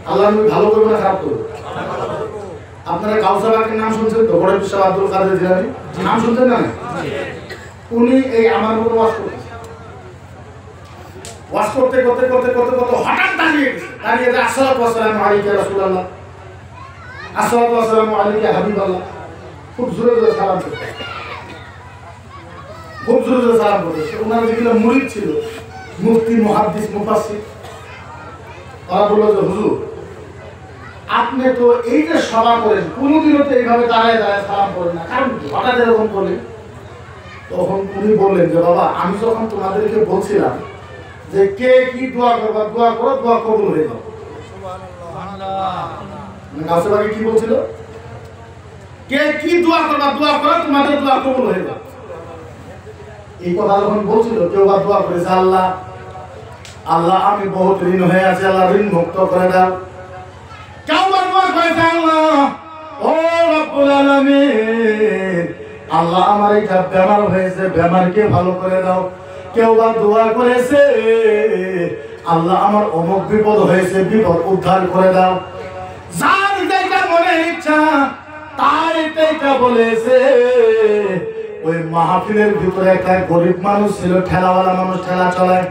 আল্লাহ নবী ভালো করবে না খারাপ করবে? আপনারা কাউসার বাগের নাম শুনছেন তো? বড় বিশ্বনাথ আব্দুল কাদের জিলানী নাম শুনছেন না? উনি এই আমার উপর ওয়াজ করতেছেন। ওয়াজ করতে করতে করতে করতে করতে হঠাৎ দাঁড়িয়ে গেছে। দাঁড়িয়ে যে আসসালাতু ওয়াসসালামু আলাইকা ইয়া রাসূলুল্লাহ, আসসালাতু ওয়াসসালামু আলাইকা ইয়া হাবিবাল্লাহ। খুব জোরে জোরে সালাম করতে, খুব জোরে জোরে সালাম করতে। ওনার যেগুলো মুরিদ ছিল, মুফতি, মুহাদ্দিস, মুফাসসির, তারা বলল যে হুজুর আপনি তো এই যে সভা করেন কোনোদিনও তো এইভাবে দাঁড়ায় দাঁড়ায় সালাম করেন না, কারণ কি হঠাৎ এরকম করলেন? তখন উনি বললেন যে বাবা আমি যখন তোমাদেরকে বলছিলাম যে কে কি দোয়া করবা, দোয়া করো, দোয়া কবুল হয়ে যাবে। গাছের বাগে কি বলছিল? কে কি দোয়া করবা, দোয়া করো, তোমাদের দোয়া কবুল হয়ে যাবে। এই কথা যখন বলছিল, কেউ বা দোয়া করেছে আল্লাহ আল্লাহ আমি বহুত ঋণ হয়ে আছে, আল্লাহ ঋণ মুক্ত করে দাও। কেউ বা দোয়া করেছে আল্লাহ ও রব্বুল আলামিন আল্লাহ আমার এইটা বেমার হয়েছে, বেমারকে ভালো করে দাও। কেউ বা দোয়া করেছে আল্লাহ আমার অমুক বিপদ হয়েছে, বিপদ উদ্ধার করে দাও। যার যেটা মনে ইচ্ছা তার এইটা বলেছে। ওই মাহফিলের ভিতরে একটা গরিব মানুষ ছিল, ঠেলাওয়ালা মানুষ, ঠেলা চালায়।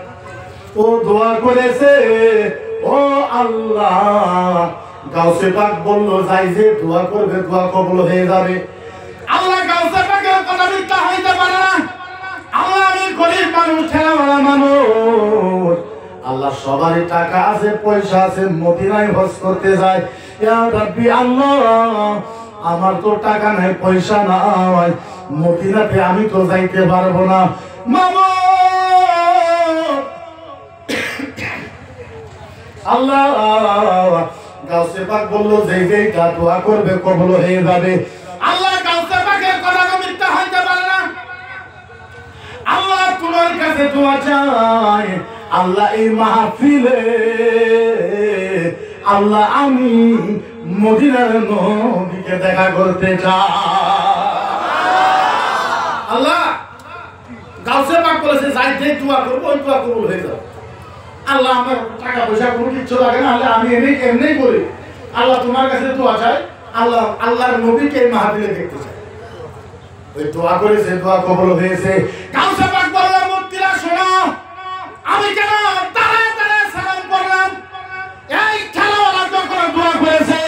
ও দোয়া করেছে ও আল্লাহ গাউসে পাক বলল যাই যে দোয়া করবে দোয়া কবুল হয়ে যাবে। আল্লাহ গাউসে পাকের কথা মিথ্যা হইতে পারে না। আল্লাহ আমি গরিব মানুষ, ঠেলাওয়ালা মানুষ, আল্লাহ সবারই টাকা আছে, পয়সা আছে, মদিনায় হজ করতে যায়। ইয়া রাব্বি আল্লাহ আমার তো টাকা নাই, পয়সা নাই, মদিনাতে আমি তো যাইতে পারবো না। আল্লাহ গাউসে পাক বলল যে যেটা দোয়া করবে কবুল হয়ে যাবে। আল্লাহ গাউসে পাকের কথা মিথ্যা হইতে পারে না। আল্লাহ তোমার কাছে দোয়া চাই, আল্লাহ এই মাহফিলে আল্লাহ আমি মদিনার নবীকে দেখা করতে চাই। আল্লাহ গাউসে পাক বলেছে যাই যে দোয়া করবো ওই দোয়া কবুল হয়ে যাবে। আল্লাহ আমার টাকা পয়সা কোনো কিচ্ছু লাগে না, আমি এমনি বলি আল্লাহ তোমার কাছে দোয়া চাই, আল্লাহ আল্লাহর নবীকে এই মাহফিলে দেখতে চাই। ওই দোয়া করেছে, দোয়া কবুল হয়েছে। গাউসে পাক বললেন মুক্তিরা শোনো, আমি কেন দাঁড়ায় দাঁড়ায় সালাম করলাম? এই ঠেলাওয়ালা যখন দোয়া করেছে,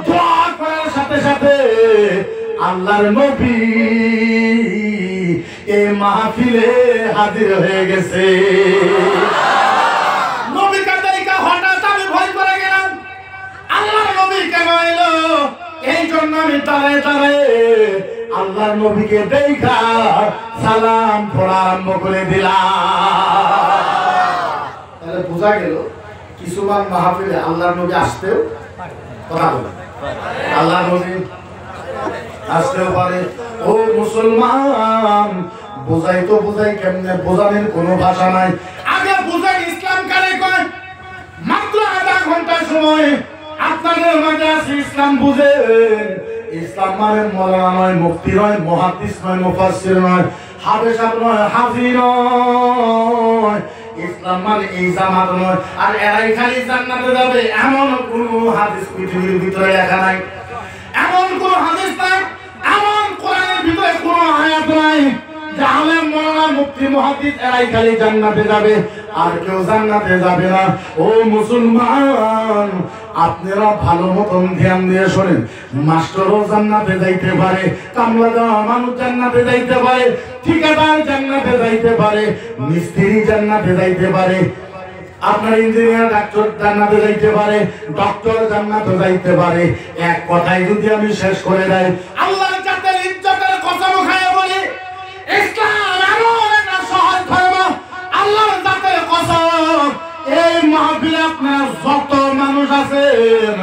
দোয়া করার সাথে সাথে আল্লাহর নবী এই মাহফিলে হাজির হয়ে গেছে। এই জন্য আমি দাঁড়ায় দাঁড়ায় আল্লাহর নবীকে দেখা সালাম পড়া আরম্ভ করে দিলাম। তাহলে বোঝা গেল কিছুমান মাহফিলে আল্লাহর নবী আসতেও কথা বলে, আল্লাহর নবী আসতেও পারে। ও মুসলমান বোঝাই তো বোঝাই কেমনে, বোঝানোর কোনো ভাষা নাই। আগে বোঝাই ইসলাম কারে কয়, মাত্র আধা ঘন্টা সময় আপনাদের মাঝে আছে ইসলাম বুঝে। ইসলাম মানে মৌলানা নয়, মুফতি নয়, মুহাদ্দিস নয়, মুফাসসির নয়, হাফেজ নয়, হাফি নয়। ইসলাম মানে এই জামাত নয়। আর এরাই খালি জান্নাতে যাবে এমন কোন হাদিস পৃথিবীর ভিতরে লেখা নাই, এমন কোন হাদিস নাই, এমন কোরআনের ভিতরে কোন আয়াত নাই যে আলেম, মৌলানা, মুফতি, মুহাদ্দিস এরাই খালি জান্নাতে যাবে আর কেউ জান্নাতে যাবে না। ও মুসলমান আপনারা ভালো মতন ধ্যান দিয়ে শোনেন, মাস্টারও জান্নাতে যাইতে পারে, কামলা দেওয়া মানুষ জান্নাতে যাইতে পারে, ঠিকাদার জান্নাতে যাইতে পারে, মিস্ত্রি জান্নাতে যাইতে পারে, আপনার ইঞ্জিনিয়ার, ডাক্তার জান্নাতে যাইতে পারে, ডক্টর জান্নাতে যাইতে পারে। এক কথায় যদি আমি শেষ করে দেই, আল্লাহর জাতের ইজ্জতের কসম খায় বলি ইসলাম এমন একটা সহজ ধর্ম, আল্লাহর জাতের কসম এই মাহফিলে আপনার যত মানুষ আছেন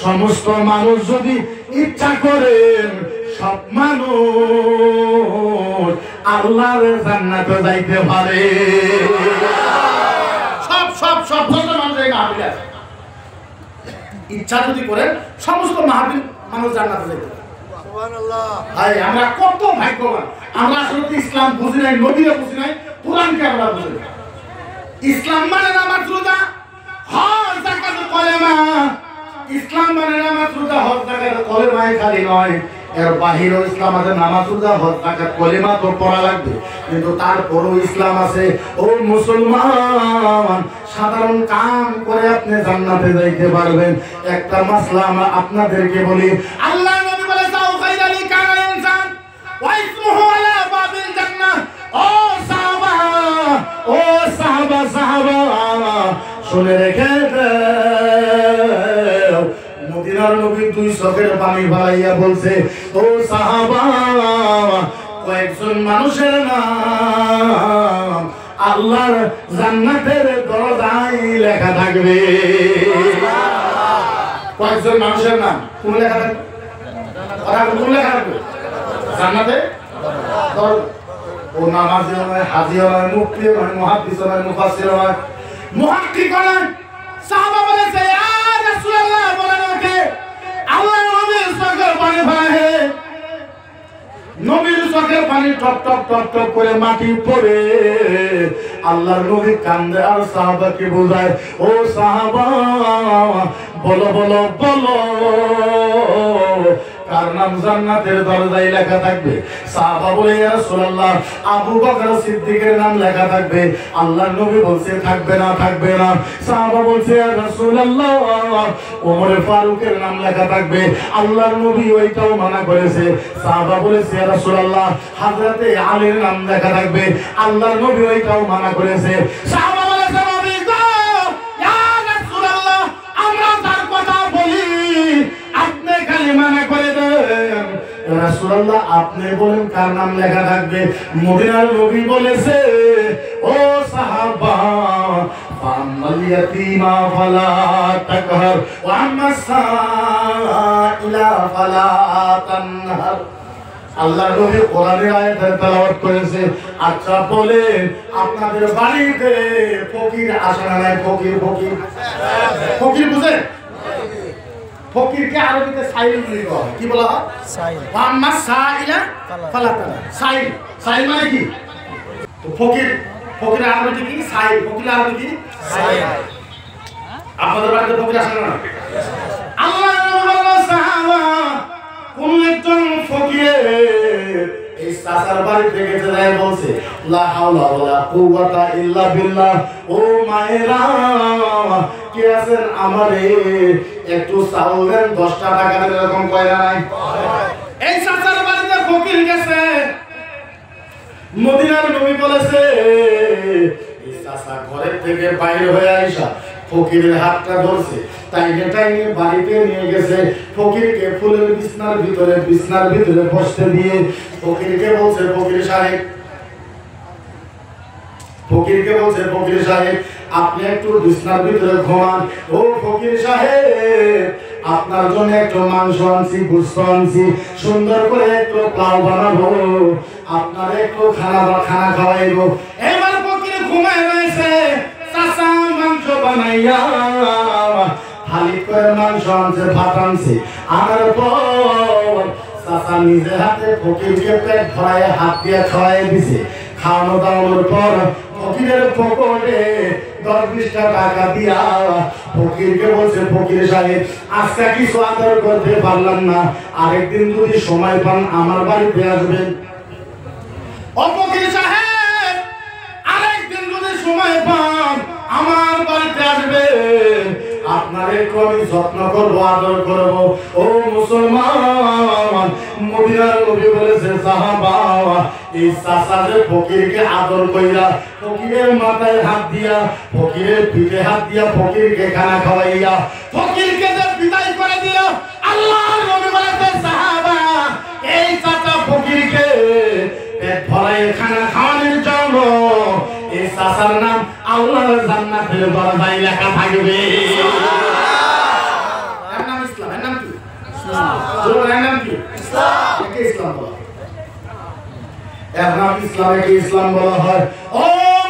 সমস্ত মানুষ যদি ইচ্ছা করেন সব মানুষ আল্লাহর জান্নাতে যাইতে পারে। সব সব সব যত মানুষ এই মাহফিলে আছে ইচ্ছা যদি করেন সমস্ত মাহফিল মানুষ জান্নাতে যাইতে পারে। সুবহানাল্লাহ। ভাই আমরা কত ভাগ্যবান, আমরা আসলে ইসলাম বুঝি নাই, নবীকে বুঝি নাই, কোরআনকে আমরা বুঝি নাই। ইসলাম মানে নামাজ রোজা হজ যাকাত কলেমা ইসলাম মানে নামাজ রোজা হজ যাকাত কলেমায় খালি নয়, এর বাহিরেও ইসলাম আছে। নামাজ রোজা হজ যাকাত কলেমা তো পড়া লাগবে, কিন্তু তারপরও ইসলাম আছে। ও মুসলমান, সাধারণ কাম করে আপনি জান্নাতে যাইতে পারবেন। একটা মাসলা আমরা আপনাদেরকে বলি, আল্লাহ নবী বলে যাও খাইরালি কানাল ইনসান ওয়া ইসমুহু আলা বাবিল জান্নাহ। ও সাহাবা, ও সাহাবা, সাহাবা শুনে রেখে দাও, মদিনার নবী দুই চোখের পানি ফেলাইয়া বলছে, ও সাহাবা, কয়েকজন মানুষের নাম আল্লাহর জান্নাতের দরজায় লেখা থাকবে। কয়েকজন মানুষের নাম কোন লেখা থাকবে? কোন লেখা থাকবে? জান্নাতে ও নামাজিও নয়, হাজিও নয়, মুফতিও নয়, মুহাদ্দিসও নয়, মুফাসসিরও নয়, মুহাক্কিকও নয়। সাহাবা বলেছে, ইয়া রাসূলুল্লাহ, বলেন ওকে আল্লাহর নবীর চোখের পানি ফেলে, নবীর চোখের পানি টপ টপ টপ টপ করে মাটি পড়ে, আল্লাহর নবী কান্দে আর সাহাবাকে বোঝায়, ও সাহাবা বলো বলো বলো কার নাম জান্নাতের দরজায় লেখা থাকবে? সাহাবা বলে, ইয়া রাসূলুল্লাহ, আবু বকর সিদ্দিকের নাম লেখা থাকবে। আল্লাহর নবী বলছে থাকবে না, থাকবে না। সাহাবা বলছে, ইয়া রাসূলুল্লাহ, ওমর ফারুকের নাম লেখা থাকবে। আল্লাহর নবী ওইটাও মানা করেছে। সাহাবা বলেছে, ইয়া রাসূলুল্লাহ, হযরতে আলীর নাম লেখা থাকবে। আল্লাহর নবী ওইটাও মানা করেছে। সাহাবা বলেছে, নবী গো, ইয়া রাসূলুল্লাহ, আমরা তার কথা বলি, আপনি খালি মানা করে দেন। রাসূলুল্লাহ, আপনি বলেন কার নাম লেখা থাকবে? মদিনার নবী বলেছে, ও সাহাবা, ফামাল ইয়াতীমা ফালা তাকহার ওয়া আম্মাস সাইলা ফালা তানহার। আল্লাহর নবী কোরআনের আয়াত তেলাওয়াত করেছে। আচ্ছা বলেন, আপনাদের বাড়িতে ফকির আসে না নাই? ফকির ফকির ফকির বুঝেন? ফকিরকে আরবিতে সাইল বলা হয়। কি বলা হয়? সাইল। আম্মা সাইলা ফালাতানা। সাইল, সাইল মানে কি? তো ফকির, ফকির আরবিতে কি? সাইল। ফকির আরবি কি? সাইল। আপনাদের বাড়িতে ফকির আসে না? আল্লাহ বলেন, সাহাবা কোন একজন ফকির এই চাচার বাড়িতে গেছে, যায় বলছে, লা হাওলা ওয়ালা কুওয়াতা ইল্লা বিল্লাহ, ও মায়েরা কে আছেন, আমারে একটু চাউল দেন, 10টা টাকা দেন, এরকম কয় না নাই? এই চাচার বাড়িতে ফকির গেছে। মদিনার নবী বলেছে, এই চাচা ঘরের থেকে বাইরে হয়ে আইসা ফকিরের হাতটা ধরছে, টাইনে টাইনে বাড়িতে নিয়ে গেছে। ফকিরকে ফুলের বিছনার ভিতরে বসতে দিয়ে ফকিরকে বলছে, ফকির সাহেব, ফকিরকে বলছে, ফকির সাহেব আপনি একটু বিছনার ভিতরে ঘুমান। ও ফকির সাহেব, আপনার জন্য একটু মাংস আনছি, গোশত আনছি, সুন্দর করে একটু পোলাও বানাবো, আপনার একটু খানা খাওয়াইবো। এবার ফকির ঘুমায় রয়েছে। চাচা মাংস বানাইয়া হালি করে মাংস আনছে, ভাত আনছে, আনার পর চাচা নিজে হাতে ফকিরকে পেট ভরাইয়া হাত দিয়ে খাওয়াই দিছে। খাওয়ানো দাওয়ানোর পর ফকিরের পকেটে 10-20টা টাকা দিয়া ফকিরকে বলছে, ফকির সাহেব আজকে কিছু আদর করতে পারলাম না, আরেকদিন যদি সময় পান আমার বাড়িতে আসবেন। ও ফকির সাহেব, আরেকদিন যদি সময় পান আমার বাড়িতে আসবেন, আপনার একটু আমি যত্ন করবো, আদর করবো। ও মুসলমান, মদিনার নবী বলেছে, সাহাবা এই চাচা যে ফকিরকে আদর কইরা, ফকিরের মাথায় হাত দিয়া, ফকিরের পিঠে হাত দিয়া, ফকিরকে খানা খাওয়াইয়া, ফকিরকে যে বিদায় করে দিল, আল্লাহর নবী বলেছে, সাহাবা এই চাচা ফকিরকে পেট ভরাই খানা খাওয়ানোর জন্য এই চাচার নাম আল্লাহর জান্নাতের দরজায় লেখা থাকবে। এর নাম ইসলাম। এর নাম কি? ইসলাম। এর নাম কি? ইসলাম। একে ইসলাম বলা হয়। এর নাম ইসলাম, একে ইসলাম বলা হয়। ও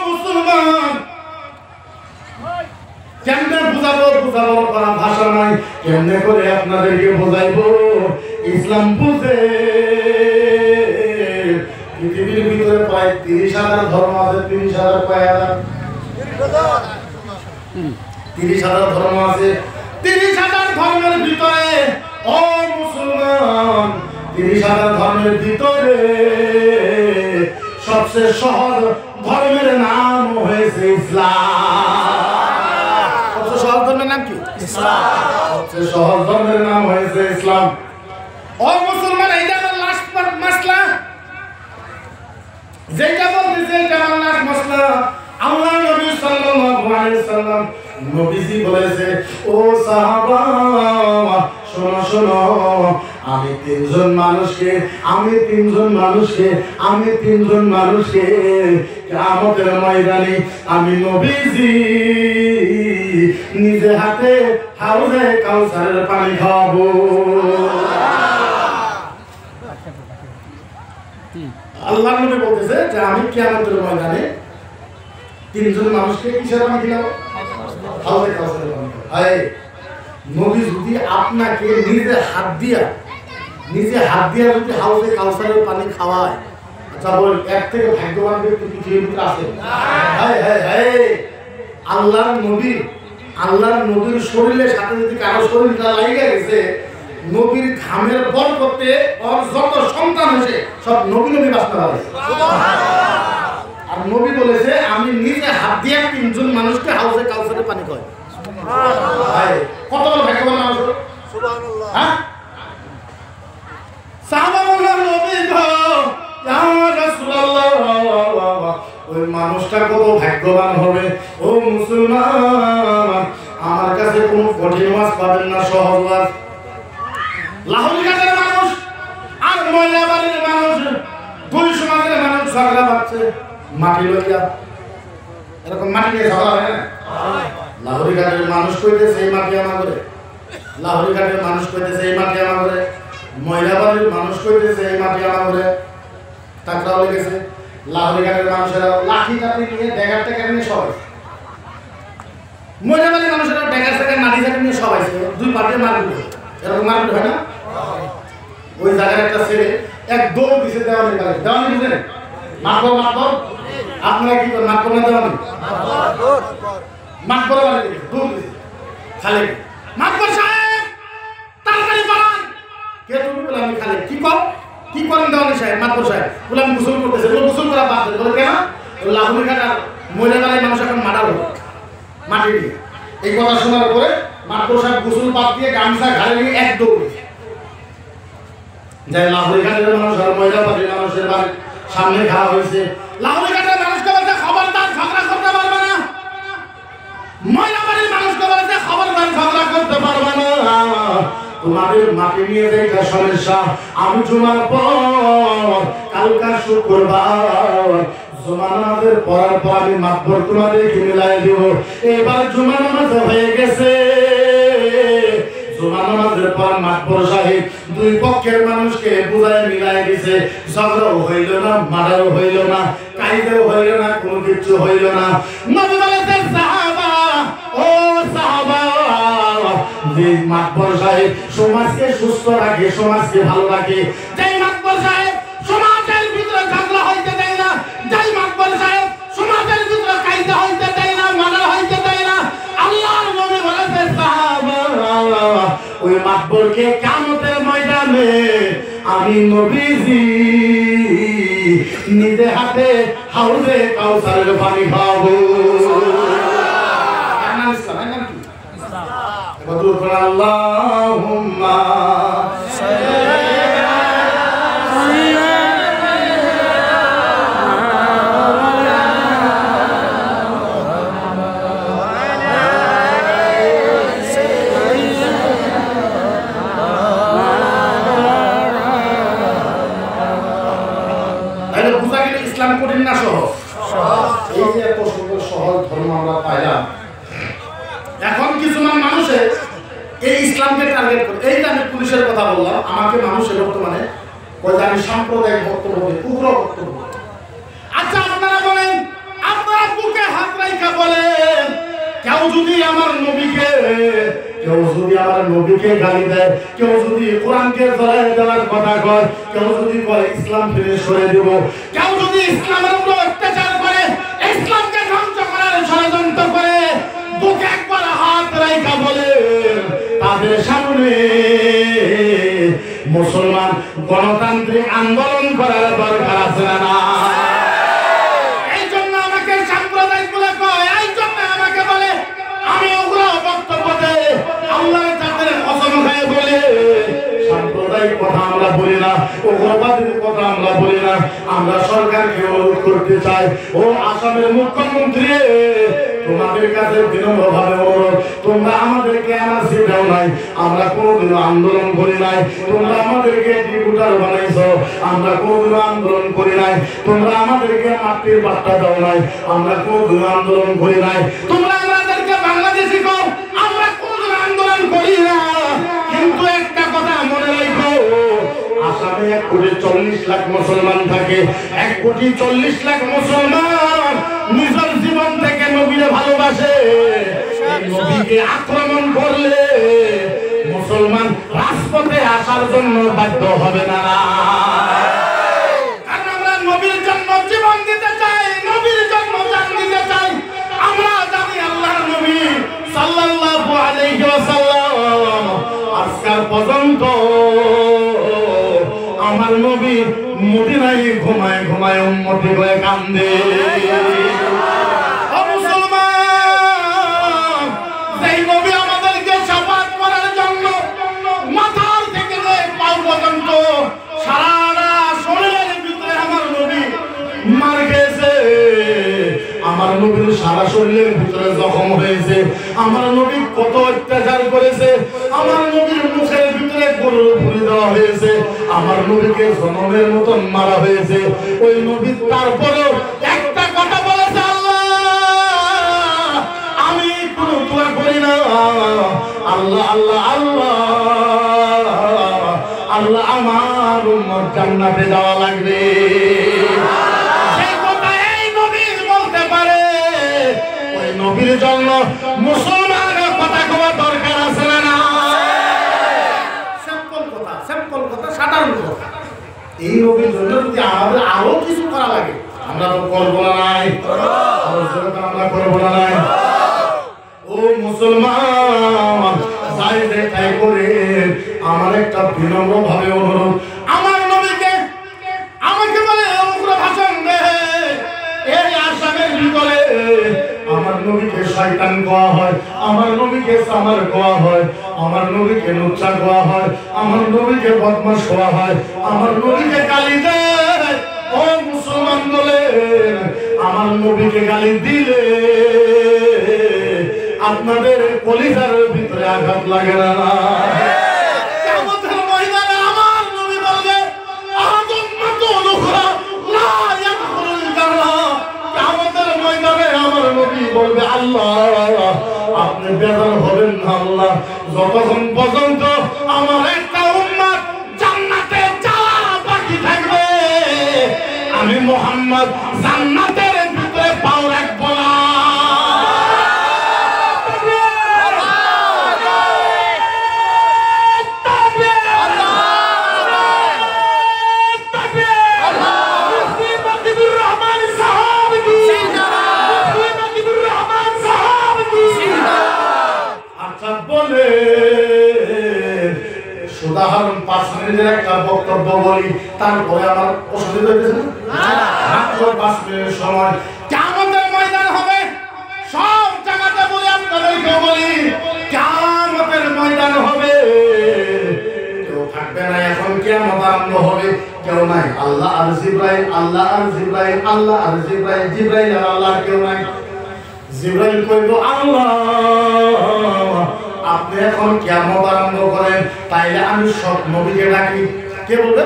মুসলমান, কেমনে বুঝাবো? বুঝানোর কোনো ভাষা নাই। কেমনে করে আপনাদেরকে বোঝাইবো? ইসলাম বুঝে পৃথিবীর ভিতরে প্রায় 30,000 ধর্ম আছে। 30,000 কয় হাজার? 30,000 ধর্ম আছে। 30,000 ধর্মের ভিতরে ও মুসলমান 30,000 ধর্মের ভিতরে সবচেয়ে সহজ ধর্মের নাম হয়েছে ইসলাম। সবচেয়ে সহজ ধর্মের নাম কি? ইসলাম। সবচেয়ে সহজ ধর্মের নাম হয়েছে ইসলাম। ও মুসলমান, এইটা আমার লাস্ট মাসলা, যেটা বলতেছে এটা আমার লাস্ট মাসলা। আল্লাহ নবী সাল্লাল্লাহু আলাইহি সাল্লাম নবীজি বলেছে, ও সাহাবা শোনো শোনো, আমি তিনজন মানুষকে কিয়ামতের ময়দানে আমি নবীজি নিজে হাতে হাউজে কাউসারের পানি খাওয়াবো। আল্লাহ নবী বলতেছে যে আমি কিয়ামতের ময়দানে তিনজন মানুষকে কিসের পানি খাওয়াবো? হাউজে কাউসারের পানি খাওয়াবো। নবী যদি আপনাকে নিজে হাত দিয়া যদি হাউজে কাউসারের পানি খাওয়ায়, আচ্ছা বল, এর থেকে ভাগ্যবান ব্যক্তি পৃথিবীর ভিতরে আছে? আল্লাহর নবীর শরীরের সাথে যদি কারো শরীরটা লাগিয়ে গেছে, নবীর ঘামের বরকতে ওর যত সন্তান হয়েছে সব নবী বাঁচতে পারে। আর নবী বলেছে আমি নিজে হাত দিয়ে তিনজন মানুষকে হাউজে কাউসারের পানি খাওয়াই। কত বড় ভাগ্যবান মানুষ! হ্যাঁ, সাহাবা বললেন, নবী গো, ইয়া রাসূলুল্লাহ, ওই মানুষটা কত ভাগ্যবান হবে। ও মুসলমান, আমার কাছে কোনো কঠিন মাছ পাবেন না, সহজ মাছ। লাহোরঘাটের মানুষ আর ময়লাবাড়ির মানুষ, দুই সমাজের মানুষ ঝগড়া পাচ্ছে মাটি লইয়া। এরকম মাটি নিয়ে ঝগড়া হয় না? লাহোরঘাটের মানুষ কইতেছে এই মাটি আমার করে, লাহোরঘাটের মানুষ কইতেছে এই মাটি আমার করে, ময়লাবাড়ির মানুষ কইতেছে এই মাটি আমার করে। তাকরাও লেগেছে। লাহোরঘাটের মানুষেরা লাঠি টাঠি নিয়ে ড্যাগার ট্যাগার নিয়ে সবাই, ময়লাবাড়ির মানুষেরা ড্যাগার ট্যাগার নাড়ি ঝাঁটি নিয়ে সবাই, দুই পার্টি মারপিট। এরকম মারপিট হয় না? ওই জায়গার একটা ছেলে এক দৌড় দিছে দেওয়ানি পারে। দেওয়ানি বুঝেন? মাতবর আপনারা কি করেন? মাতবর না দেওয়ানি? মাতবর বাড়ি দৌড় দিছে খালে। মাতবর সাহেব তাড়াতাড়ি পালান। কে তুমি? বলে আমি খালে। কি করেন দেওয়ানি সাহেব? মাতবর সাহেব বলে আমি গোসল করতেছে। বলে গোসল করা বাদ দেয়। বলে কেন? লাহোরঘাট আর ময়লাবাড়ির মানুষ এখন মারা হলো মাটি দিয়ে। এই কথা শোনার পরে মাতবর সাহেব গোসল বাদ দিয়ে গামছা ঘাড়ে নিয়ে এক দৌড় যাই লাহোরঘাটের মানুষ আর ময়লাবাড়ির মানুষের বাড়ির সামনে খাওয়া হয়েছে। লাহোরঘাটের মানুষকে বলছে খবরদার ঝগড়া করতে পারবে না। ময়লাবাড়ির মানুষকে বলছে খবরদার ঝগড়া করতে পারবে না। তোমাদের মাটি নিয়ে দেখা সমস্যা। আমি জুমার পর কালকা শুক্রবার জুমা নামাজের পড়ার পর আমি মাতবর তোমাদেরকে মিলাই দেব। এবার জুমা নামাজ হয়ে গেছে। জুমা নামাজের পর মাতবর সাহেব দুই পক্ষের মানুষকে বুঝায় মিলাই দিছে। ঝগড়াও হইল না, মারাও হইল না, কাইদেও হইল না, কোনো কিছু হইল না। নবী বলেছেন, সাহাবা, ও সাহাবা, যে মাতবর সাহেব সমাজকে সুস্থ রাখে, সমাজকে ভালো রাখে, যেই মাতবর সাহেব সমাজের ভিতরে ঝগড়া হইতে দেয় না, যেই মাতবর সাহেব সমাজের ভিতরে কাইদা হইতে দেয় না, মারা হইতে দেয় না, আল্লাহর নবী বলেছেন, সাহাবা, ওই মাতবরকে কিয়ামতের ময়দানে আমি নবীজি নিজে হাতে হাউজে কাউসারের পানি খাওয়াবো। আল্লাহুম্মা ইসলাম কঠিন না সহজ? এই যে এত সুন্দর সহজ ধর্ম আমরা পাইলাম। এখন কিছুমান মানুষে এই ইসলামকে টার্গেট করে, এই যে আমি পুলিশের কথা বললাম, আমাকে মানুষের বর্তমানে আমি সাম্প্রদায়িক বক্তব্য, উগ্র বক্তব্য। আচ্ছা আপনারা বলেন, আপনারা বুকে হাত রাখা বলেন, কেউ যদি আমার নবীকে গালি দেয়, কেউ যদি কোরআনকে জ্বলায় দেওয়ার কথা কয়, কেউ যদি বলে ইসলাম ফিরে সরে দেব, কেউ যদি ইসলামের উপর অত্যাচার করে, ইসলামকে ধ্বংস করার ষড়যন্ত্র করে, বুকে একবার হাত রাখা বলেন, তাদের মুসলমান গণতান্ত্রিক আন্দোলন করার দরকার আছে না? এই জন্য আমাকে সাম্প্রদায়িক বলে কয়, এই জন্য আমাকে বলে আমি উগ্র বক্তব্য দেই, আল্লাহর জাতের কসম খায় বলে সাম্প্রদায়িক কথা আমরা বলি না, উগ্রবাদের কথা আমরা বলি না। আমরা সরকারকে অনুরোধ করতে চাই, ও আসামের মুখ্যমন্ত্রী, তোমাদের কাছে বিনম্রভাবে অনুরোধ, তোমরা আমাদেরকে এনআরসি দাও নাই, আমরা কোনোদিনও আন্দোলন করি নাই। তোমরা আমাদেরকে ডিপুটার বানাইছো, আমরা কোনোদিনও আন্দোলন করি নাই। তোমরা আমাদেরকে মাটির পাট্টা দাও নাই, আমরা কোনোদিনও আন্দোলন করি নাই। তোমরা আমাদেরকে বাংলাদেশি কও, আমরা কোনোদিনও আন্দোলন করি না। কিন্তু একটা কথা মনে রাখো, আসামে 1,40,00,000 মুসলমান থাকে। 1,40,00,000 মুসলমান নিজের জীবন থেকে নবীকে ভালোবাসে। নবীকে আক্রমণ করলে মুসলমান রাজপথে আসার জন্য বাধ্য হবে না। কারণ আমরা নবীর জন্য জীবন দিতে চাই, নবীর জন্য জান দিতে চাই। আমরা জানি আল্লাহর নবী সাল্লাল্লাহু আলাইহি ওয়াসাল্লাম আজকাল পর্যন্ত আমার নবী মদিনায় ঘুমায় ঘুমায় উম্মতি হয়ে কান্দে। ও মুসলমান, সেই নবী আমাদেরকে শাফাত করার জন্য মাথার থেকে পা পর্যন্ত সারা শরীরের ভিতরে আমার নবী মার খেয়েছে। আমার নবীর সারা শরীরের ভিতরে জখম হয়েছে। আমার নবী কত অত্যাচার করেছে। আমার নবীর মুখের ভিতরে গরুর ফুলি দেওয়া হয়েছে। আমার নবীকে জনমের মতন মারা হয়েছে। ওই নবী তারপরেও একটা কথা বলেছে, আল্লাহ আমি কোনো দোয়া করি না, আল্লাহ আল্লাহ আল্লাহ আল্লাহ আমার উম্মত জান্নাতে যাওয়া লাগবে। নবীর জন্য মুসলমানের কথা কওয়া দরকার আছে না? সিম্পল কথা, সিম্পল কথা, সাধারণ কথা। এই নবীর জন্য যদি আমাদের আরো কিছু করা লাগে, আমরা তো করবো না নাই? আমরা করবো না নাই? ও মুসলমান, যাই দেখাই করে আমার একটা বিনম্র ভাবে অনুরোধ, আমার নবীকে আমাকে বলে উগ্র ভাষণ দে। এই আসামের ভিতরে আমার নবীকে শয়তান কোয়া হয়, আমার নবীকে সামার কোয়া হয়, আমার নবীকে লুচ্চা কোয়া হয়, আমার নবীকে বদমাশ কোয়া হয়, আমার নবীকে গালি দেয়। ও মুসলমান বলে আমার নবীকে গালি দিলে আপনাদের কলিজার ভিতরে আঘাত লাগে না? কিয়ামতের ময়দানে আমার নবী বলবে, আদম্মাতুল উখরা লা ইয়াদখুলুল জান্নাহ। কিয়ামতের ময়দানে আমার নবী বলবে, আল্লাহ আপনি বেজার হবেন না আল্লাহ, যতক্ষণ পর্যন্ত আমার একটা উম্মত জান্নাতে যাওয়া বাকি থাকবে আমি মুহাম্মদ জান্নাতের ভিতরে পাও রাখবো না। উদাহরণ 5 মিনিটের একটা বক্তব্য বলি, তারপরে আমার অসুবিধা হয়েছে না? 5 মিনিটের সময় কিয়ামতের ময়দান হবে। সব জায়গাতে বলি, আপনাদেরকে বলি, কিয়ামতের ময়দান হবে। কেউ থাকবে না, এখন কিয়ামত আরম্ভ হবে, কেউ নাই। আল্লাহ আর জিবরাইল, আল্লাহ আর জিবরাইল, আল্লাহ আর জিবরাইল, জিবরাইল আর আল্লাহ, কেউ নাই। জিবরাইল কইব, আল্লাহ আপনি এখন কিয়ামত আরম্ভ করেন, তাইলে আমি সব নবীকে ডাকি। কে বলবে?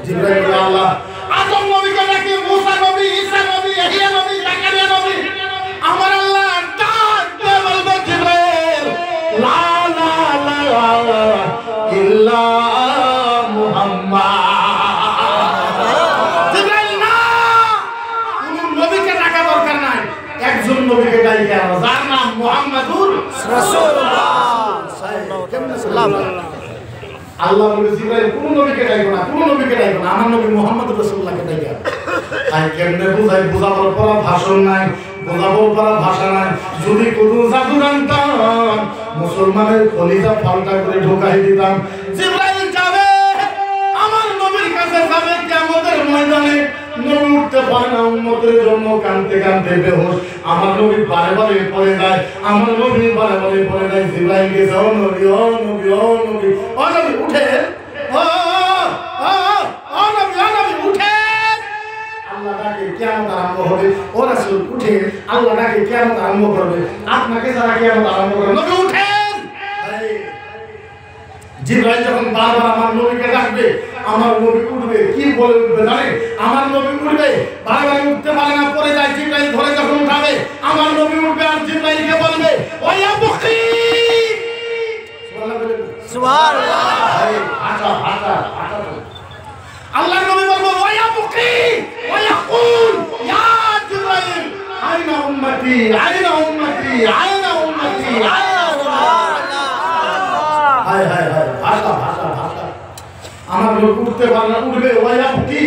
জিবরাইল বলে, আল্লাহ আদম নবীকে ডাকি, মুসা নবী, ঈসা নবী, ইহয়া নবী, জাকারিয়া নবী। আমার আল্লাহ ডাক দিয়ে বলবে, জিবরাইল লা লা লা ইল্লা মুহাম্মদ। জিবরাইল না, কোন নবীকে ডাকা দরকার নাই, একজন নবীকে ডাকি, যার নাম মুহাম্মাদুর রাসূলুল্লাহ। আল্লাহ বলে, জিবরাইল কোন নবীকে ডাকবো না, কোন নবীকে ডাকবো না, আমার নবী মুহাম্মদ রাসূলুল্লাহকে ডাকি। তাই কেমনে বুঝাই? বুঝাবার পরা ভাষণ নাই, বোঝাবার পরা ভাষা নাই। যদি কোনো জাদু জানতাম, মুসলমানের কলিজা পাল্টা করে ঢোকাই দিতাম। জিবরাইল যাবে ময়দানে নবী উঠতে পারে না, উম্মতের জন্য কাঁদতে কাঁদতে বেহুশ। আমার নবী বারে বারে পড়ে যায়, আমার নবী বারে বারে পড়ে যায়। জিবরাইল গেছে, ও নবী, ও নবী, ও নবী, ও নবী উঠে, ও নবী, ও নবী উঠে। আল্লাহ ডাকে কিয়ামত আরম্ভ হবে। ও রাসূল উঠে, আল্লাহ ডাকে কিয়ামত আরম্ভ করবে। আপনাকে ছাড়া কিয়ামত আরম্ভ করবে। নবী উঠেন। জিবরাইল যখন বারবার আমার নবীকে ডাকবে, আমার নবী উঠবে। কি বলে উঠবে জানেন? আমার নবী উঠবে, বারবার উঠতে পারে না, পড়ে যায়। জিবরাইল ধরে যখন উঠাবে, আমার নবী উঠবে আর জিবরাইলকে বলবে, ও ইয়া বুখরি, সুবহানাল্লাহ। আচ্ছা আচ্ছা আচ্ছা, আল্লাহর নবী বলবো, ও ইয়া বুখরি, ও ইয়াকুল ইয়া জিবরাইল আইনা উম্মতি, আইনা উম্মতি, আইনা উম্মতি, আইনা সুবহানাল্লাহ। হায় হায় হায়, ভাষা ভাষা ভাষা। আমার লোক উঠতে পারে না, উঠবে, ওয়া কি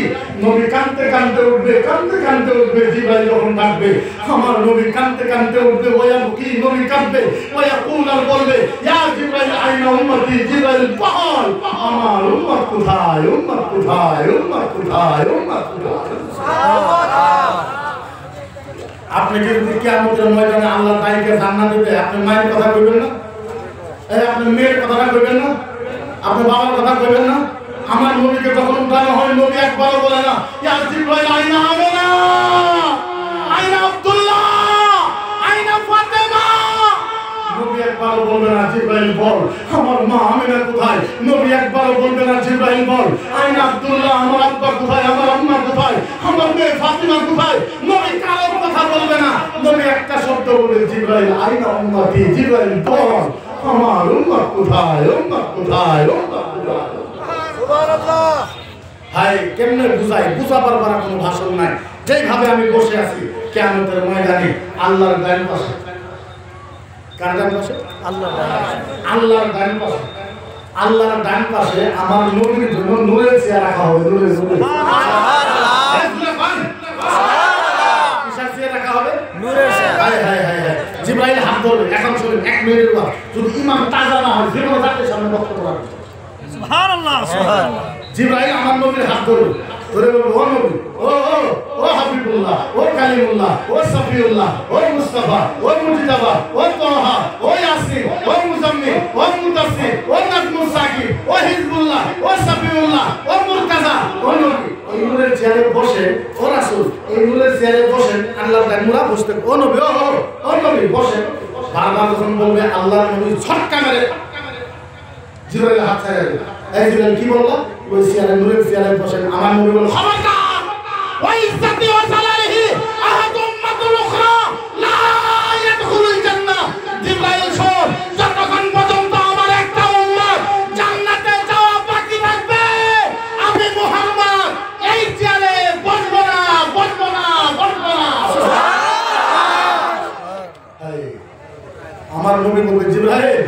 নবী কাঁদতে কাঁদতে উঠবে, কাঁদতে কাঁদতে উঠবে। জিবরাইল যখন ডাকবে, আমার নবী কাঁদতে কাঁদতে উঠবে, ওয়া কি নবী কাঁদবে, ওয়া কুল আর বলবে, ইয়া জিবরাইল আইনা উম্মতি। জিবরাইল বল, আমার উম্মত কোথায়, উম্মত কোথায়, উম্মত কোথায়, উম্মত কোথায়। সুবহানাল্লাহ। আপনি কি যদি কিয়ামতের ময়দানে আল্লাহ তাইকে জান্নাত দিবে, আপনি মায়ের কথা কইবেন না? আপনি মেয়ের কথাটা কইবেন না? আপনি বাবার কথা কইবেন না? আমার নবীকে যখন উঠানো হয়, নবী একবারও বলে না, ইয়া জিবরাইল আইনা আমিনা, আইনা আব্দুল্লাহ, আইনা ফাতেমা। নবী একবারও বলবে না, জিবরাইল বল, আমার মা আমিনা কোথায়। নবী একবারও বলবে না, জিবরাইল বল, আইনা আব্দুল্লাহ, আমার আব্বা কোথায়, আমার আম্মা কোথায়, আমার মেয়ে ফাতিমা কোথায়। নবী কারোর কথা বলবে না। নবী একটা শব্দ বলবে, জিবরাইল আইনা উম্মতি। জিবরাইল বল, আমার উম্মত কোথায়, উম্মত কোথায়, উম্মত কোথায়। সুবহানাল্লাহ। হাই কেমনে বুঝাই, বুঝাবার পারা কোনো ভাষণ নাই। যেইভাবে আমি বসে আছি কিয়ামতের ময়দানে, আল্লাহর ডান পাশে, কার ডান পাশে? আল্লাহর ডান পাশে, আল্লাহর ডান পাশে আমার নবীর জন্য নূরের চেয়ার রাখা হবে। নূরের, সুবহানাল্লাহ, কিসের চেয়ার রাখা হবে? নূরের চেয়ার। হাই হাই হাই হাই, জিবরাইল হাত ধরবে। এখন শুনুন, 1 মিনিটের পর যদি ইমাম তাজা না হয়, জীবন থাকতে সামনে বক্তব্য রাখবে। সুবহানাল্লাহ, সুবহানাল্লাহ। জিবরাইল আমার নবীর হাত ধরবে, ধরে বলবে, ও নবী, ও ও ও হাবিবুল্লাহ, ও কালিমুল্লাহ, ও সফিউল্লাহ, ও মুস্তাফা, ও মুজতাবা, ও তাহা, ও ইয়াসিন, ও মুজাম্মিল, ও মুদাসসির, ও নাজমুস সাকিব, ও হিজবুল্লাহ, ও সফিউল্লাহ, ও মুরতাজা। ও নবী, এই নূরের চেয়ারে বসে, ও রাসূল এই নূরের চেয়ারে বসেন, আল্লাহর ডাইমুরা বসতে। ও নবী, ও নবী বসেন। বারবার যখন বলবে, আল্লাহর নবী ঝটকা মেরে জিবরাইল হাত ছাড়া দেবে। এই জিবরাইল কি বলল? ওই চেয়ারে, নূরের চেয়ারে বসেন। আমার নবী বলল, খবরদার, ওয়া ইজ্জতি ওয়া জালালিহি আহাদু উম্মাতুল উখরা লা ইয়াদখুলুল জান্নাহ। জিবরাইল শোন, যতক্ষণ পর্যন্ত আমার একটা উম্মত জান্নাতে যাওয়া বাকি থাকবে, আমি মুহাম্মদ এই চেয়ারে বসবো না, বসবো না, বসবো না। আমার নবী বলবে, জিবরাইল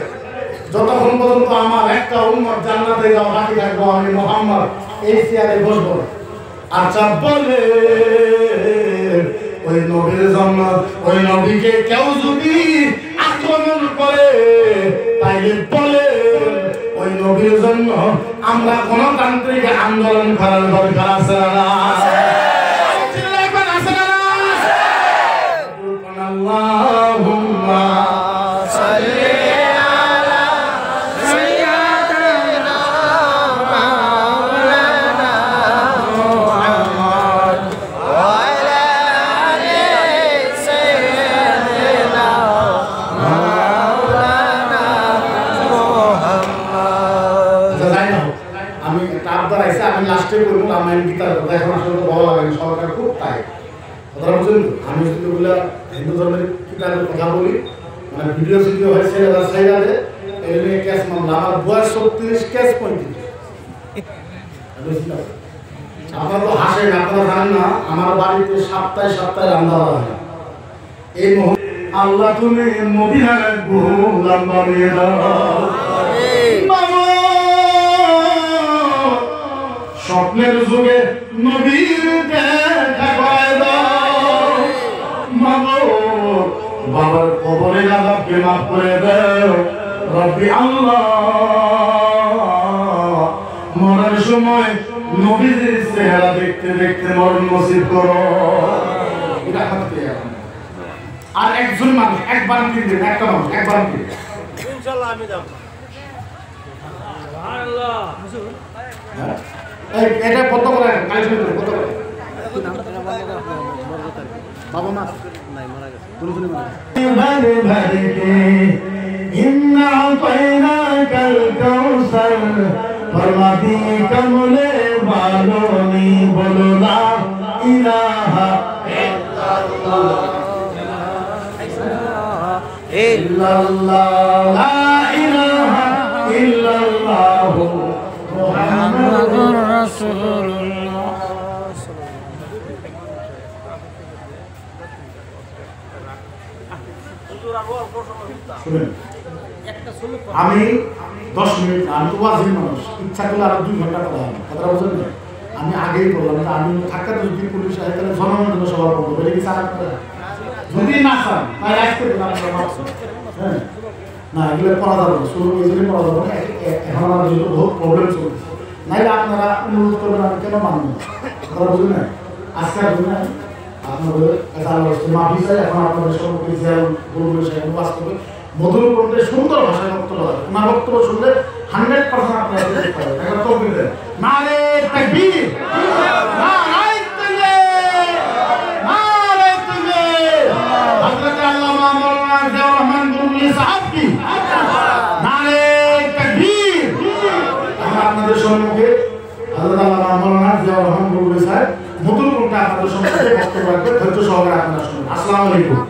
যতক্ষণ পর্যন্ত আমার একটা উম্মত জান্নাতে যাওয়া বাকি থাকবো, আমি মুহাম্মদ এই চেয়ারে বসবো। আচ্ছা বলে, ওই নবীর জন্য, ওই নবীকে কেউ যদি আক্রমণ করে, তাইলে বলে ওই নবীর জন্য আমরা গণতান্ত্রিক আন্দোলন করার দরকার আছে না? আল্লাহুম্মা সাল্লি আলা সাইয়্যিদিনা মাওলানা মুহাম্মদ ওয়া আলা আলি সাইয়্যিদিনা মাওলানা মুহাম্মদ। আমি তারপর আইসা, আমি লাস্টে বলবো রামায়ণ গীতার কথা। এখন আসলে ভালো লাগে, সরকার খুব তাই কথা বলছেন। আমি যেগুলো হিন্দু ধর্মের কিতাবের কথা বলি, মানে ভিডিও সিডিও হয়, ছেলেরা সাইডারে এগুলো ক্যাশ মামলা। আমার বয়স 36, ক্যাশ 35। আপনারা তো হাসেন, আপনারা জানেন না আমার বাড়িতে সপ্তাহে সপ্তাহে রান্না হয়। এই মুহূর্তে আল্লাহ তুমি মদিনার গোলাম বানিয়ে দাও। স্বপ্নের যুগে নবীর দেখা পায় দাও। মাগো বাবার কবরে আযাবকে মাফ করে দাও রব্বি আল্লাহ। মরার সময় নবীজির চেহারা দেখতে দেখতে মরণ নসিব করো। আর একজন মানুষ একবার কিনবেন, একটা মানুষ একবার কিনবেন, ইনশাআল্লাহ আমি যাব। সুবহানাল্লাহ। এটা কত করে কালেকশন করে কত করে? বাবা মা নাই মারা গেছে, দুজনে মারা গেছে। ভারে ভারে কে ইন্না পায়না কাল কাউসার ফরমাতি কমলে বালোনি বলো লা ইলাহা ইল্লাল্লাহ ইল্লাল্লাহ লা ইলাহা ইল্লাল্লাহ মুহাম্মাদুর রাসূলুল্লাহ। আমি 10 মিনিট, আমি তো ওয়াজিব মানুষ, ইচ্ছা করলে আরো 2 ঘন্টা কথা হবে, কথা বুঝলেন না? আমি আগেই বললাম যে আমি থাকতে যদি পুলিশ আয় তাহলে জনগণের জন্য সভা করবো, এটা কি চালান করে? যদি না চান তাই আসতে হ্যাঁ না, এগুলো করা যাবে না, শুরু এগুলো করা যাবে না। এখন আমার যেহেতু বহুত প্রবলেম চলছে, নাইলে আপনারা অনুরোধ করবেন, আমি কেন মানব না, কথা বুঝলেন না? আজকে বুঝলেন আপনাদের কাছে আলো আসছে মাফি চাই। এখন আপনাদের সম্মুখে জিয়াল বলবেন সেখানে বাস করবে মধুর কণ্ঠে সুন্দর ভাষায় বক্তব্য হয়। ওনার বক্তব্য শুনলে 100% আপনারা দেখতে পাবেন। এখন তকবীর দেন, নারে তাকবীর, নারে তাকবীর, নারে তাকবীর। হযরত আল্লামা মাওলানা জিয়াউর রহমান বুলবুলি সাহেব কি নারে তাকবীর। আমরা আপনাদের সম্মুখে হযরত আল্লামা মাওলানা জিয়াউর রহমান বুলবুলি সাহেব মধুর কণ্ঠে আপনাদের সম্মুখে বক্তব্য রাখবেন। ধৈর্য সহকারে আপনারা শুনুন। আসসালামু আলাইকুম।